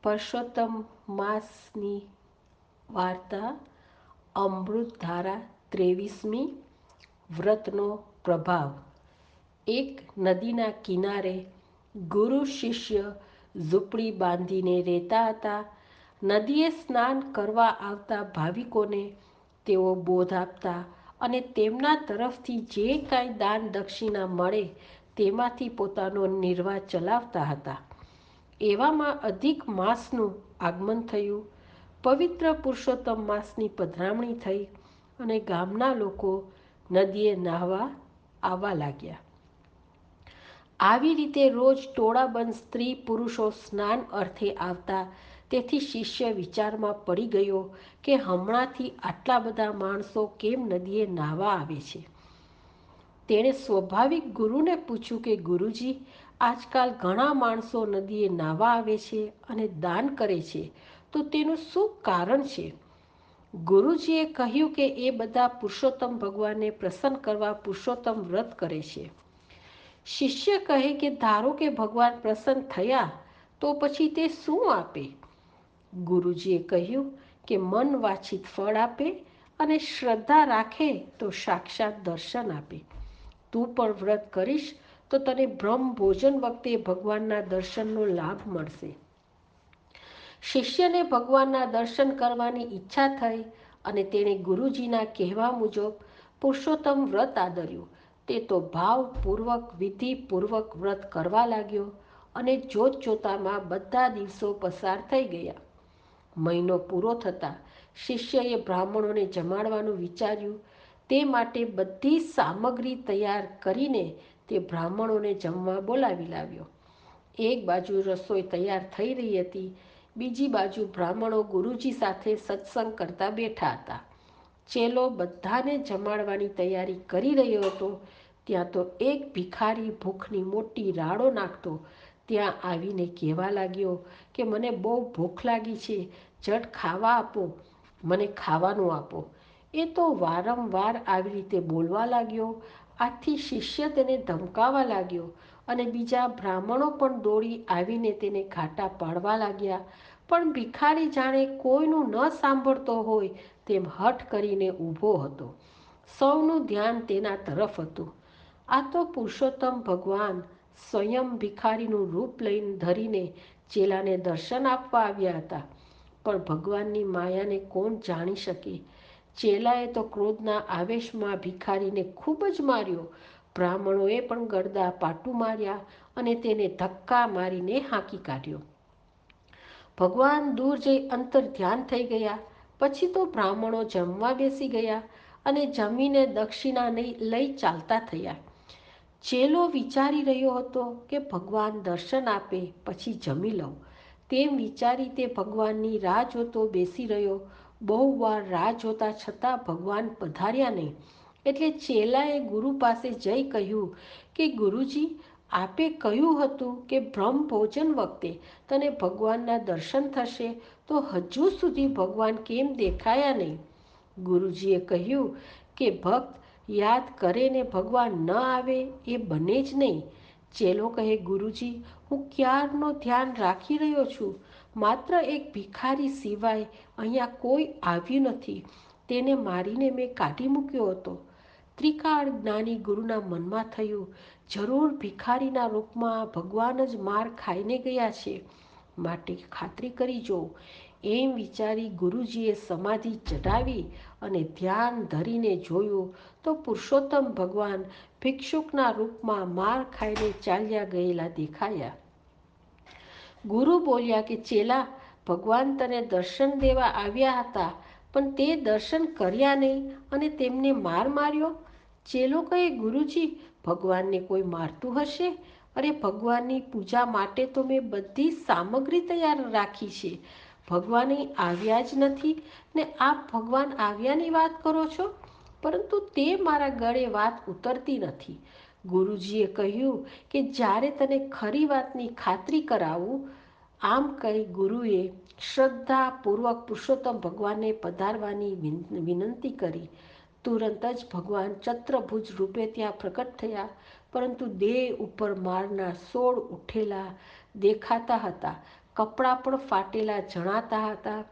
પરસોત્તમ માસની વાર્તા અમૃતધારા 23મી વ્રતનો પ્રભાવ. એક નદીના કિનારે ગુરુ શિષ્ય ઝૂંપડી બાંધીને રહેતા હતા. નદીએ સ્નાન કરવા આવતા ભાવિકોને તેઓ બોધ આપતા અને તેમના તરફથી જે કાંઈ દાન દક્ષિણા મળે તેમાંથી પોતાનો નિર્વાહ ચલાવતા હતા. એવામાં અધિક માસનું આગમન થયું. પવિત્ર પુરુષોત્તમ માસની પધરામણી થઈ અને ગામના લોકો નદીએ નાહવા આવવા લાગ્યા. આવી રીતે રોજ ટોળાબંધ સ્ત્રી પુરુષો સ્નાન અર્થે આવતા. તેથી શિષ્ય વિચારમાં પડી ગયો કે હમણાંથી આટલા બધા માણસો કેમ નદીએ નાહવા આવે છે. તેણે સ્વાભાવિક ગુરુને પૂછ્યું કે ગુરુજી, આજકાલ ઘણા માણસો નદીએ નાહવા આવે છે અને દાન કરે છે, તો તેનું શું કારણ છે? ગુરુજીએ કહ્યું કે એ બધા પુરુષોત્તમ ભગવાનને પ્રસન્ન કરવા પુરુષોત્તમ વ્રત કરે છે. શિષ્ય કહે કે ધારો કે ભગવાન પ્રસન્ન થયા તો પછી તે શું આપે? ગુરુજીએ કહ્યું કે મન વાંછિત ફળ આપે અને શ્રદ્ધા રાખે તો સાક્ષાત દર્શન આપે. તું પણ વ્રત કરીશ તો તને બ્રહ્મ ભોજન વખતે ભગવાનના દર્શનનો લાભ મળશે. શિષ્યને ભગવાનના દર્શન કરવાની ઈચ્છા થઈ અને તેણે ગુરુજીના કહેવા મુજબ પુરુષોત્તમ વ્રત આદર્યું. તે તો ભાવપૂર્વક વિધિપૂર્વક વ્રત કરવા લાગ્યો અને જોતજોતામાં બધા દિવસો પસાર થઈ ગયા. મહિનો પૂરો થતાં શિષ્યએ બ્રાહ્મણોને જમાડવાનું વિચાર્યું. તે માટે બધી સામગ્રી તૈયાર કરીને તે બ્રાહ્મણોને જમવા બોલાવી લાવ્યો. એક બાજુ રસોઈ તૈયાર થઈ રહી હતી, બીજી બાજુ બ્રાહ્મણો ગુરુજી સાથે સત્સંગ કરતા બેઠા હતા. ચેલો બધાને જમાડવાની તૈયારી કરી રહ્યો હતો. ત્યાં તો એક ભિખારી ભૂખની મોટી રાડો નાખતો ત્યાં આવીને કહેવા લાગ્યો કે મને બહુ ભૂખ લાગી છે, ઝટ ખાવા આપો, મને ખાવાનું આપો. એ તો વારંવાર આવી રીતે બોલવા લાગ્યો. આથી શિષ્ય તેને ધમકાવવા લાગ્યો અને બીજા બ્રાહ્મણો પણ દોડી આવીને તેને ઘાટા પાડવા લાગ્યા. પણ ભિખારી જાણે કોઈનું ન સાંભળતો હોય તેમ હઠ કરીને ઊભો હતો. સૌનું ધ્યાન તેના તરફ હતું. આ તો પુરુષોત્તમ ભગવાન સ્વયં ભિખારીનું રૂપ લઈને ધરીને ચેલાને દર્શન આપવા આવ્યા હતા. પણ ભગવાનની માયાને કોણ જાણી શકે? ચેલાએ તો ક્રોધના આવેશમાં ભિખારીને ખૂબ જ માર્યો. બ્રાહ્મણોએ પણ ગળદા પાટું માર્યા અને તેને ધક્કા મારીને હાંકી કાઢ્યો. ભગવાન દૂર જઈ અંતર ધ્યાન થઈ ગયા. પછી તો બ્રાહ્મણો જમવા બેસી ગયા અને જમીને દક્ષિણા લઈ ચાલતા થયા. ચેલો વિચારી રહ્યો હતો કે ભગવાન દર્શન આપે પછી જમી લઉં. તેમ વિચારી તે ભગવાનની રાહ જોતો બેસી રહ્યો. બહુ વાર રાહ જોતા છતાં ભગવાન પધાર્યા નહીં. એટલે ચેલાએ ગુરુ પાસે જઈ કહ્યું કે ગુરુજી, આપે કહ્યું હતું કે બ્રહ્મ ભોજન વખતે તને ભગવાનના દર્શન થશે, તો હજુ સુધી ભગવાન કેમ દેખાયા નહીં? ગુરુજીએ કહ્યું કે ભક્ત યાદ કરે ને ભગવાન ન આવે એ બને જ નહીં. ચેલો કહે, ગુરુજી, હું ક્યારનો ધ્યાન રાખી રહ્યો છું. માત્ર એક ભિખારી સિવાય અહીંયા કોઈ આવ્યું નથી. તેને મારીને મેં કાઢી મૂક્યો હતો. ત્રિકાળ જ્ઞાની ગુરુના મનમાં થયું, જરૂર ભિખારીના રૂપમાં ભગવાન જ માર ખાઈને ગયા છે, માટે ખાતરી કરી જોઉં. એમ વિચારી ગુરુજીએ સમાધિ ચઢાવી અને ધ્યાન ધરીને જોયું તો પુરુષોત્તમ ભગવાન ભિક્ષુકના રૂપમાં માર ખાઈને ચાલ્યા ગયેલા દેખાયા. ગુરુ બોલ્યા કે ચેલા, ભગવાન તને દર્શન દેવા આવ્યા હતા, પણ તે દર્શન કર્યા નહીં અને તેમને માર માર્યો. ચેલો કહે, ગુરુજી, ભગવાનને કોઈ મારતું હશે? અરે ભગવાનની પૂજા માટે તો મેં બધી સામગ્રી તૈયાર રાખી છે. ભગવાન આવ્યા જ નથી ને આપ ભગવાન આવ્યાની વાત કરો છો? પરંતુ તે મારા ગળે વાત ઉતરતી નથી. ગુરુજીએ કહ્યું કે જ્યારે તને ખરી વાતની ખાતરી કરાવું. આમ કહી ગુરુએ શ્રદ્ધાપૂર્વક પુરુષોત્તમ ભગવાનને પધારવાની વિનંતી કરી. તુરંત જ ભગવાન ચતુર્ભુજ રૂપે ત્યાં પ્રકટ થયા. પરંતુ દેહ ઉપર મારના સોળ ઉઠેલા દેખાતા હતા. કપડાં પણ ફાટેલા જણાતા હતા.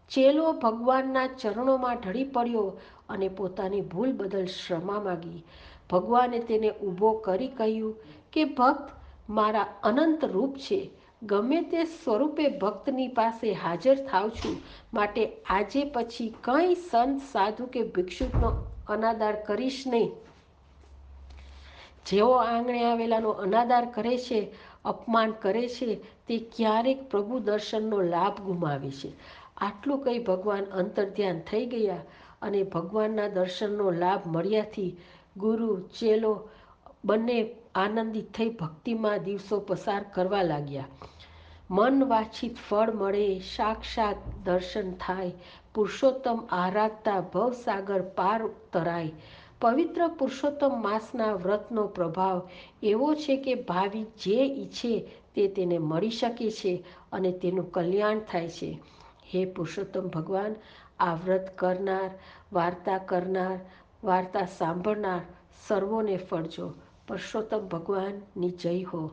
ચેલો ભગવાનના ચરણોમાં ઢળી પડ્યો અને પોતાની ભૂલ બદલ ક્ષમા માગી. ભગવાને તેને ઊભો કરી કહ્યું કે ભક્ત મારા અનંત રૂપ છે. ગમે તે સ્વરૂપે ભક્તની પાસે હાજર થાવ છું. માટે આજે પછી કંઈ સંત સાધુ કે ભિક્ષુકનો અનાદર કરીશ નહીં. જેઓ આંગણે આવેલાનો અનાદર કરે છે, અપમાન કરે છે, તે ક્યારેક પ્રભુ દર્શનનો લાભ ગુમાવે છે. આટલું કહી ભગવાન અંતર્ધ્યાન થઈ ગયા અને ભગવાનના દર્શનનો લાભ મળ્યાથી ગુરુ ચેલો બંને આનંદિત થઈ ભક્તિમાં દિવસો પસાર કરવા લાગ્યા. મન વાંછિત ફળ મળે, સાક્ષાત દર્શન થાય, પુરુષોત્તમ આરાધતા ભવસાગર પાર તરાય. પવિત્ર પુરુષોત્તમ માસના વ્રતનો પ્રભાવ એવો છે કે ભાવિક જે ઈચ્છે તે તેને મળી શકે છે અને તેનું કલ્યાણ થાય છે. હે પુરુષોત્તમ ભગવાન, આ વ્રત કરનાર, વાર્તા કરનાર, વાર્તા સાંભળનાર સર્વોને ફળજો. પુરુષોત્તમ ભગવાનની જય હો.